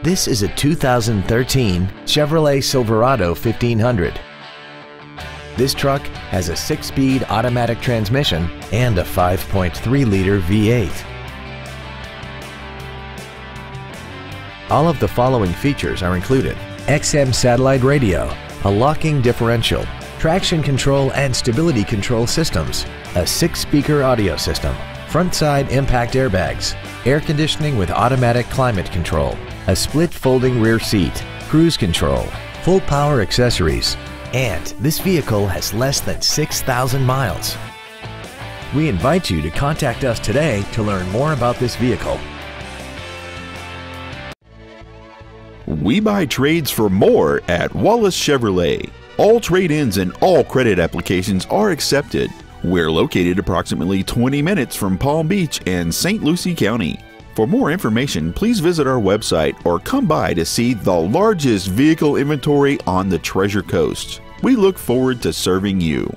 This is a 2013 Chevrolet Silverado 1500. This truck has a 6-speed automatic transmission and a 5.3-liter V8. All of the following features are included: XM satellite radio, a locking differential, traction control and stability control systems, a 6-speaker audio system, front side impact airbags, air conditioning with automatic climate control, a split folding rear seat, cruise control, full power accessories, and this vehicle has less than 6,000 miles. We invite you to contact us today to learn more about this vehicle. We buy trades for more at Wallace Chevrolet. All trade-ins and all credit applications are accepted. We're located approximately 20 minutes from Palm Beach and St. Lucie County. For more information, please visit our website or come by to see the largest vehicle inventory on the Treasure Coast. We look forward to serving you.